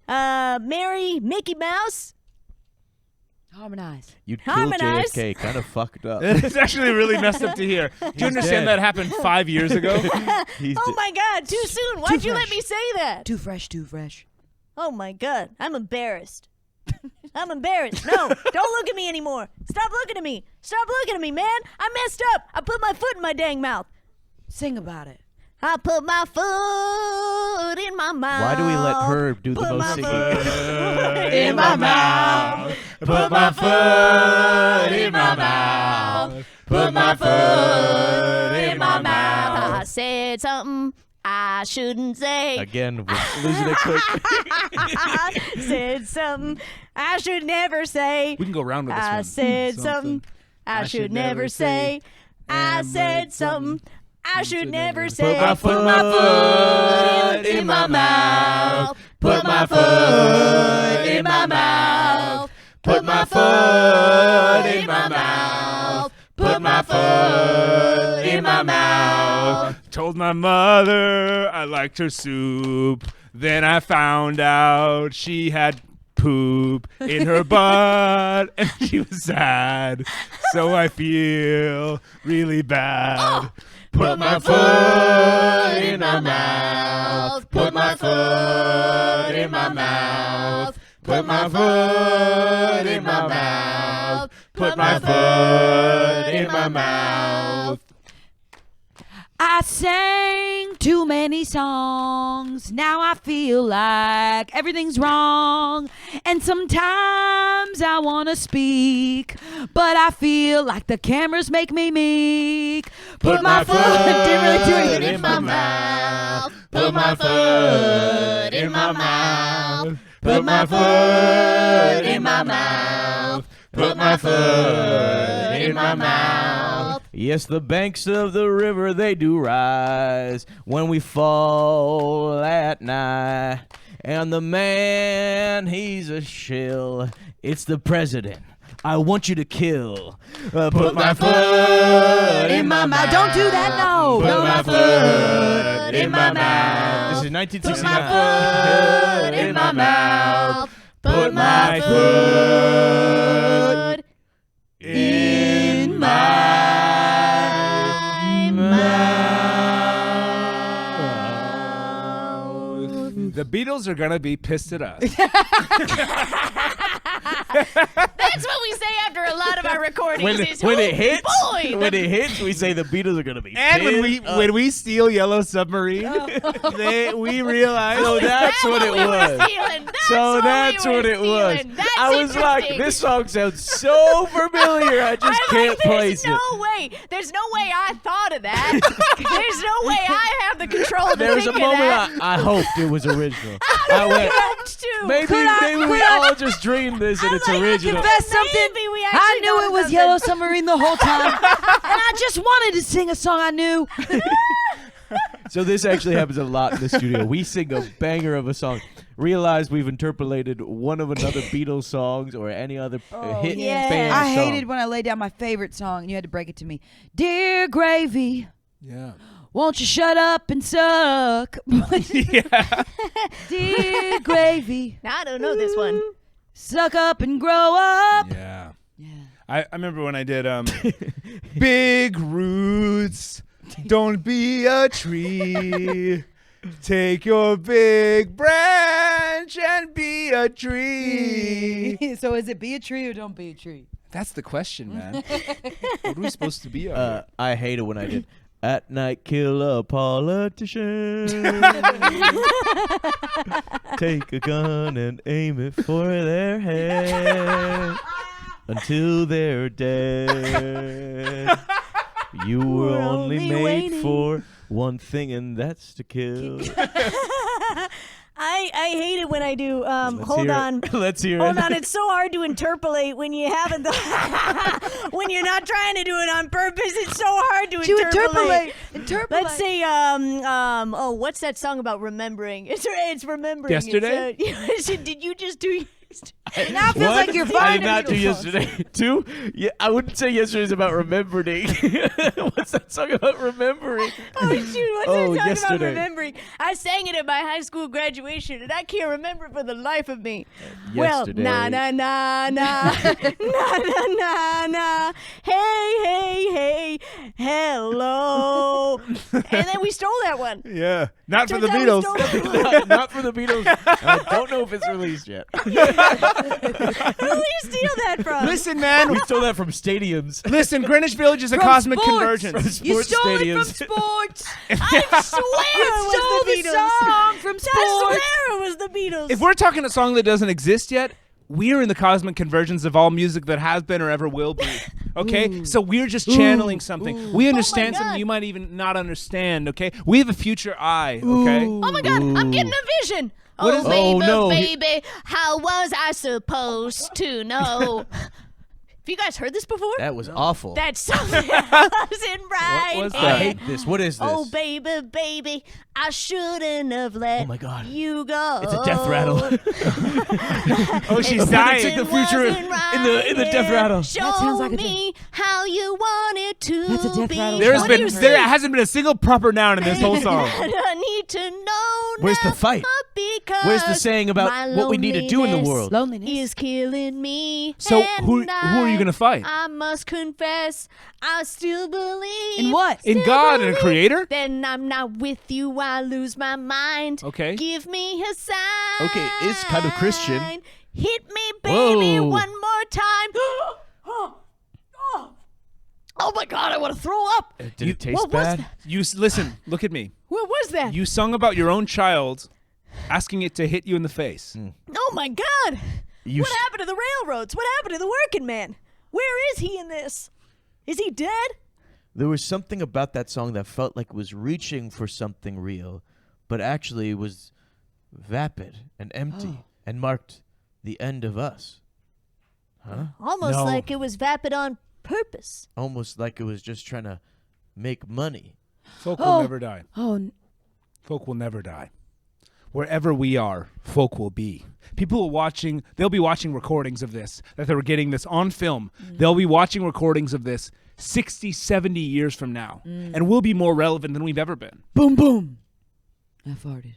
marry Mickey Mouse. Harmonize. You killed Harmonize. JFK. Kind of fucked up. It's actually really messed up to hear. Do you understand dead. that happened 5 years ago? He's Oh my God, too soon. Why'd you let fresh. me say that? Too fresh, too fresh. Oh my God, I'm embarrassed. I'm embarrassed. No, don't look at me anymore. Stop looking at me. Stop looking at me, man. I messed up. I put my foot in my dang mouth. Sing about it. I put my foot in my mouth. Why do we let her do the Put most my singing? foot in my mouth. Put my foot in my mouth. Put my foot In my mouth. I said something I shouldn't say. Again, we're losing it quick. I said something I should never say. We can go around with this I one. said something I should never say. I said something I should never say. Put my foot in my mouth. Put my foot in my mouth. Put my foot in my mouth. Put my foot in my mouth. Told my mother I liked her soup. Then I found out she had poop in her butt and she was sad. So I feel really bad. Put my foot in my mouth. Put my foot in my mouth. Put my foot in my mouth. Put my foot in my mouth. I sang too many songs. Now I feel like everything's wrong. And sometimes I want to speak, but I feel like the cameras make me meek. Put my foot didn't really do anything in my mouth. Put my foot in my mouth. Put my foot in my mouth. Put my foot in my mouth. Yes, the banks of the river, they do rise when we fall at night. And the man, he's a shill. It's the president I want you to kill. Put my foot in my mouth. Don't do that, no. Put my foot in my mouth. This is 1969. Put my foot in my mouth. Put my foot in my mouth. The Beatles are gonna be pissed at us. That's what we say after a lot of our recordings. When it hits, we say the Beatles are gonna be. And pissed. when we steal Yellow Submarine, we realize. So that's what it was. That's what it was. I was like, this song sounds so familiar. I just can't place it. There's no way I thought of that. There's no way I have the control to There was think a of moment that. I hoped it was original. I went, maybe we all just dreamed this and it's original. Confess something. I knew it was Yellow Submarine the whole time, and I just wanted to sing a song I knew. So this actually happens a lot in the studio. We sing a banger of a song, realize we've interpolated one of another Beatles songs or any other hit band I song. hated when I laid down my favorite song, and you had to break it to me. Dear Gravy, Yeah. won't you shut up and suck? Yeah. Dear Gravy, Now I don't know this one. suck up and grow up. Yeah. Yeah. I remember when I did Big Roots, don't be a tree. Take your big branch and be a tree. So is it be a tree or don't be a tree? That's the question, man. What are we supposed to be on? I hate it when I did. At night, kill a politician. Take a gun and aim it for their head until they're dead. You were only made waiting. for one thing, and that's to kill. I hate it when I do. Let's Hold hear it. on. Let's hear Hold it. on, it's so hard to interpolate when you haven't. When you're not trying to do it on purpose, it's so hard to interpolate. Interpolate. Let's say, oh, what's that song about remembering? It's remembering. Yesterday? Did you just do? Now it feels What? like you're I fine. did not do yesterday. Two? Yeah, I wouldn't say yesterday's about remembering. What's that song about remembering? Oh shoot! What's that song yesterday. about remembering? I sang it at my high school graduation, and I can't remember it for the life of me. Yesterday. Well, na na na na na na na na. Hey, hello. And then we stole that one. Yeah. Not for the Turns out we Beatles. stole that one. Not for the Beatles. I don't know if it's released yet. Who did you steal that from? Listen, man. We stole that from stadiums. Listen, Greenwich Village is a From cosmic sports. convergence. You Sports stole it stadiums. from sports. I swear it was Stole the the Beatles. song from I sports. swear it was the Beatles. If we're talking a song that doesn't exist yet, we're in the cosmic convergence of all music that has been or ever will be. Okay? So we're just channeling something. We understand something God. you might even not understand, okay? We have a future eye, okay? Oh my God, I'm getting a vision. What is it? baby, Oh, no. baby, how was I supposed to know? Have you guys heard this before? That was awful. That song wasn't right. was I that? hate this. What is this? Oh, baby, I shouldn't have let Oh my God. you go. It's a death rattle. Oh, she's If dying. Take the something future wasn't right in the death here, rattle. Show That sounds like a me how you want it to That's a death be. rattle. There What hasn't been a single proper noun in this whole song. I need to know Where's the now fight? because Where's the saying about my what we need to do in the loneliness world? Loneliness. is killing me. So and who are you gonna fight? I must confess, I still believe. In what? In still God and a believe. creator? Then I'm not with you, I lose my mind. Okay. Give me a sign. Okay, it's kind of Christian. Hit me, baby, Whoa. one more time. Oh my God, I want to throw up. Did it taste what was bad? that? Listen, look at me. What was that? You sung about your own child, asking it to hit you in the face. Oh my God. You What s- happened to the railroads? What happened to the working man? Where is he in this? Is he dead? There was something about that song that felt like it was reaching for something real, but actually was vapid and empty and marked the end of us. Huh? Almost No. like it was vapid on purpose. Almost like it was just trying to make money. Folk will Oh. never die. Oh, Folk will never die. Wherever we are, folk will be. People are watching, they'll be watching recordings of this, that they were getting this on film. They'll be watching recordings of this 60, 70 years from now. And we'll be more relevant than we've ever been. boom, boom. I farted.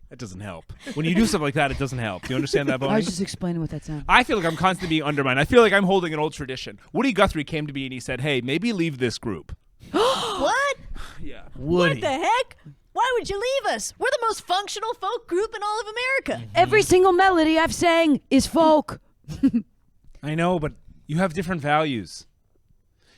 That doesn't help. When you do stuff like that, it doesn't help. Do you understand that, I Bonnie? was just explaining what that sounded. I feel like I'm constantly being undermined. I feel like I'm holding an old tradition. Woody Guthrie came to me and he said, hey, maybe leave this group. What? Yeah. Woody. What the heck? Why would you leave us? We're the most functional folk group in all of America. Every single melody I've sang is folk. I know, but you have different values.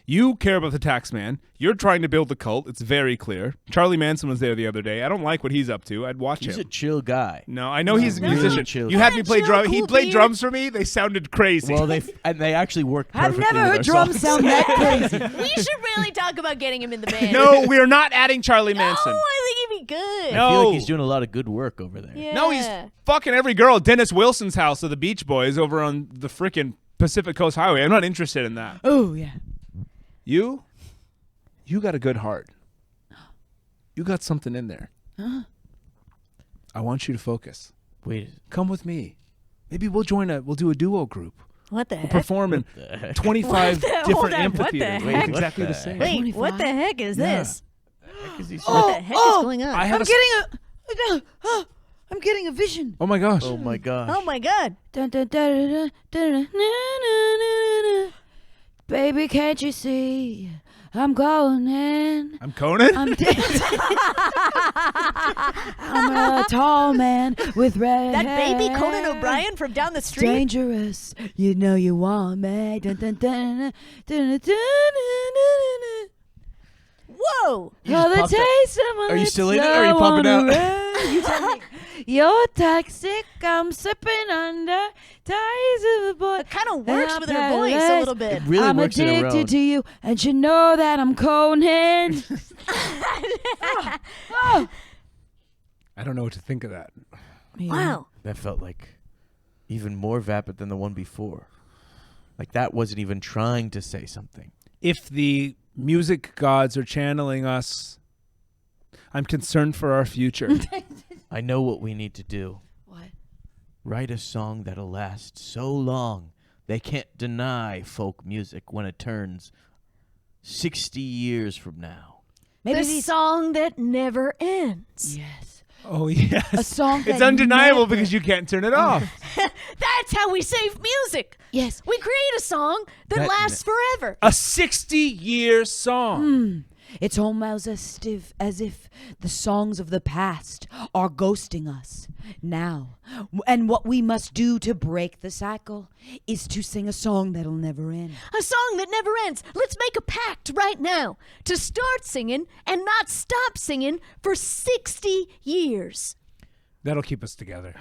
You care about the tax man. You're trying to build a cult. It's very clear. Charlie Manson was there the other day. I don't like what he's up to. I'd watch He's a him. chill guy. No, I know he's a Really musician. chill. You had me play Chill, drum. He cool played beard. drums for me. They sounded crazy. Well, they actually worked I've perfectly never with heard our drums songs. sound that crazy. We should really talk about getting him in the band. no, we are not adding Charlie No, Manson. I think he'd be good. No. I feel like he's doing a lot of good work over there. Yeah. No, he's fucking every girl at Dennis Wilson's house of the Beach Boys over on the frickin' Pacific Coast Highway. I'm not interested in that. Oh, yeah. You got a good heart. You got something in there. I want you to focus. Wait, Come with me. Maybe we'll do a duo group. What the We'll heck? perform in what the heck? 25 What the- hold different on, what the amphitheaters. heck? It's exactly What the the same. heck? Wait, what the 25? heck is Yeah. this? Is he What the heck is going on? I have I'm a s- getting I'm getting a vision. Oh my gosh. Oh my gosh. Oh my God. Dun, dun, dun, dun, dun, dun, dun, dun, dun. Baby, can't you see? I'm going in. I'm Conan? I'm dancing. I'm a tall man with red That baby hair. Conan O'Brien from down the street. Dangerous. You know you want me. Dun, dun, dun, dun, dun, dun, dun, dun. Whoa. You're the popped up. taste of my Are you lips, still in it, or I are you pumping wanna out? run. You tell me. You're toxic. I'm slipping under ties of a boy. It kind of works with her voice a little bit. It really I'm works in a row. addicted to you, and you know that I'm Conan. Oh. I don't know what to think of that. Wow. That felt like even more vapid than the one before. Like that wasn't even trying to say something. If the music gods are channeling us, I'm concerned for our future. I know what we need to do. What? Write a song that'll last so long they can't deny folk music when it turns 60 years from now. Maybe The song that never ends. Yes. Oh, yes. A song It's that undeniable never- because you can't turn it off. That's how we save music. Yes. We create a song that That- lasts forever. A 60-year song. It's almost as if the songs of the past are ghosting us now. And what we must do to break the cycle is to sing a song that'll never end. A song that never ends. Let's make a pact right now to start singing and not stop singing for 60 years. That'll keep us together.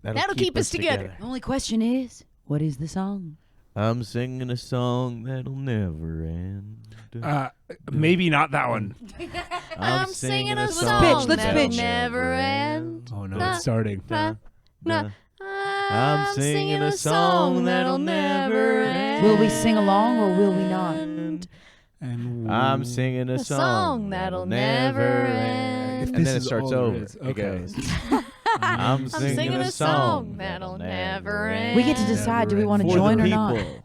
That'll keep us together. The only question is, what is the song? I'm singing a song that'll never end. Maybe not that one. I'm singing a pitch, song let's that'll pitch. never end. Oh, no, it's starting. Nah, nah. I'm singing a song that'll never Will we sing along or will we not? And I'm singing a song that'll never end. If And this then it is starts all there over. is, It okay. goes, I'm singing a song that'll never end. We get to decide, do we want to For join the or not? people.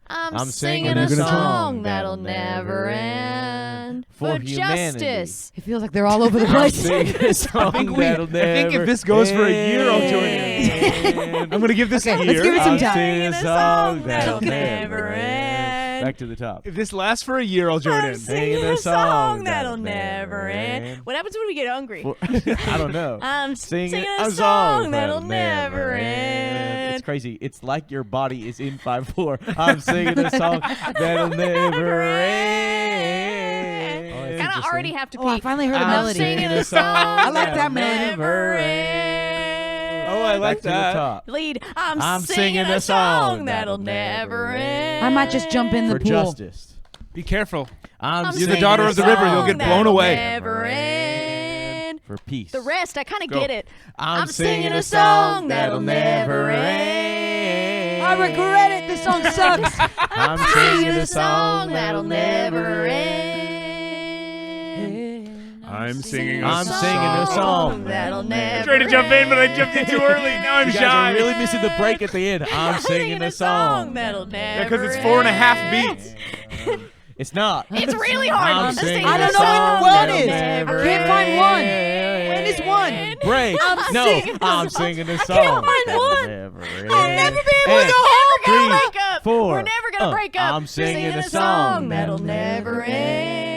I'm singing singing a a song song that'll never end. For justice. It feels like they're all over the I'm place. singing a song that'll never I think if this goes for a year, I'll join end. I'm gonna give this a Okay, year. let's give it some I'm time. singing a song that'll never never end. Back to the top. If this lasts for a year, I'll join I'm in. singing a song that'll never end. What happens when we get hungry? I don't know. I'm singing a a song that'll never end. It's crazy. It's like your body is in 5/4. I'm singing a song that'll never end. I kind of already have to pee. Oh, I finally heard a I'm melody. singing a song I like that that'll melody. never end. Oh, I like Back to that. the top. Lead. I'm I'm singing a song that'll never end. I might just jump in the For pool. justice. Be careful. I'm You're the singing daughter a of the river. You'll song get blown that'll away. Never end. For peace. The rest, I kind of Go. get it. I'm singing a song that'll never end. I regret it. This song sucks. I'm singing a song that'll never end. I'm singing a I'm song. singing a song that'll never I tried to jump in, but I jumped in too early. Now I'm You guys shy. are really missing the break at the end. I'm singing a song. that'll never Because it's 4.5 end. beats. It's not. It's really hard. I'm I'm singing singing I a don't know song when one that'll is. never I can't find end. one. When is one? Break. No, singing a I'm song. singing a I song. can't find that'll one. never I'll end. never be able to And go home. We're three, gonna break up. 4. We're never gonna break up. I'm singing a song song that'll never end.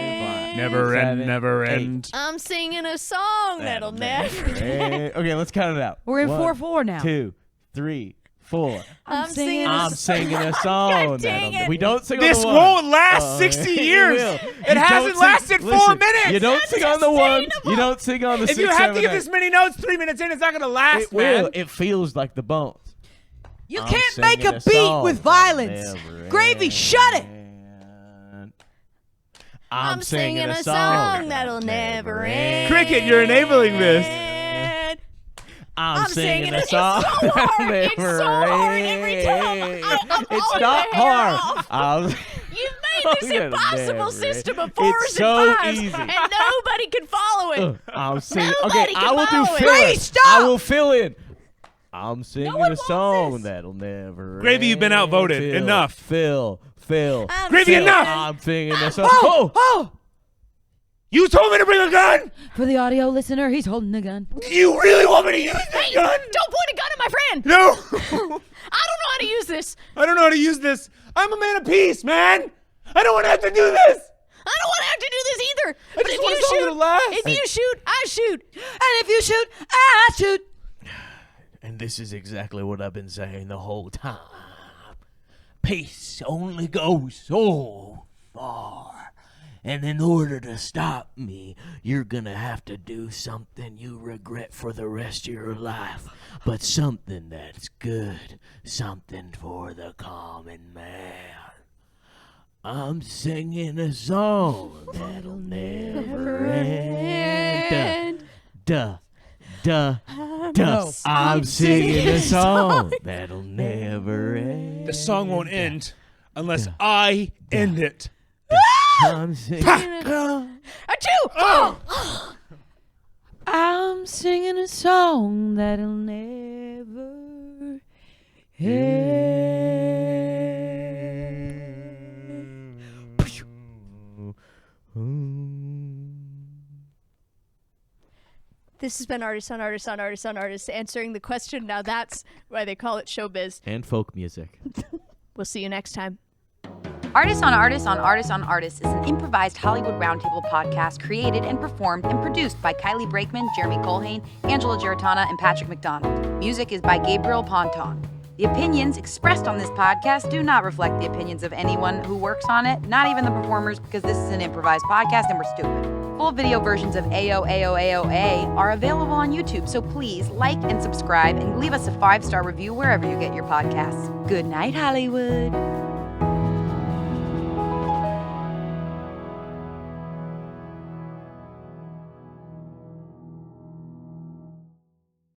Never end, 7, never 8. end. I'm singing a song that'll never end. Okay, let's count it out. We're in 1, 4/4 now. 2, 3, 4. I'm singing a I'm singing a song. God dang that'll- it. We don't sing This on the one. won't last 60 It years. will. It You hasn't don't sing- lasted 4 listen, minutes. You don't sing on the one. You don't sing on the If 6, you have 7, to give 8. this many notes 3 minutes in, it's not going to last, It man. will. It feels like the bones. You I'm can't make singing a beat song with that'll violence. never Gravy, end. shut it. I'm singing a song that'll never end. Cricket, you're enabling this. I'm singing a it. song It's so that'll hard. It's never so hard every time. end. I'm It's pulling not my hair hard. off. I'll- You've made this That'll impossible never system of end. fours It's so and fives, easy. and nobody can follow it. I'm singing. Nobody Okay, can I will do follow it. fill in. Please stop. I will fill in. I'm singing one a wants song this. that'll never Gravy, you've been end. outvoted. Phil, Enough. Phil. I'm Gravy, singing- enough. I'm singing a song. Oh, oh. You told me to bring a gun. For the audio listener, he's holding a gun. You really want me to use this Hey, gun? don't point a gun at my friend. No. I don't know how to use this. I don't know how to use this. I'm a man of peace, man. I don't want to have to do this. I don't want to have to do this either. But just if want you a song shoot, that'll last. if you shoot, I shoot. And if you shoot, I shoot. And this is exactly what I've been saying the whole time. Peace only goes so far. And in order to stop me, you're gonna have to do something you regret for the rest of your life. But something that's good. Something for the common man. I'm singing a song that'll never end. Duh. Duh. Duh. I'm singing a song that'll never end. The song won't end unless I end it. I'm singing. Achoo! Oh! I'm singing a song that'll never This has been Artists on Artists on Artists on Artists answering the question. Now that's why they call it showbiz. And folk music. We'll see you next time. Artists on Artists on Artists on Artists is an improvised Hollywood Roundtable podcast created and performed and produced by Kylie Brakeman, Jeremy Colhane, Angela Giratana, and Patrick McDonald. Music is by Gabriel Ponton. The opinions expressed on this podcast do not reflect the opinions of anyone who works on it, not even the performers, because this is an improvised podcast and we're stupid. Full video versions of AOAOAOA are available on YouTube, so please like and subscribe and leave us a 5-star review wherever you get your podcasts. Good night, Hollywood.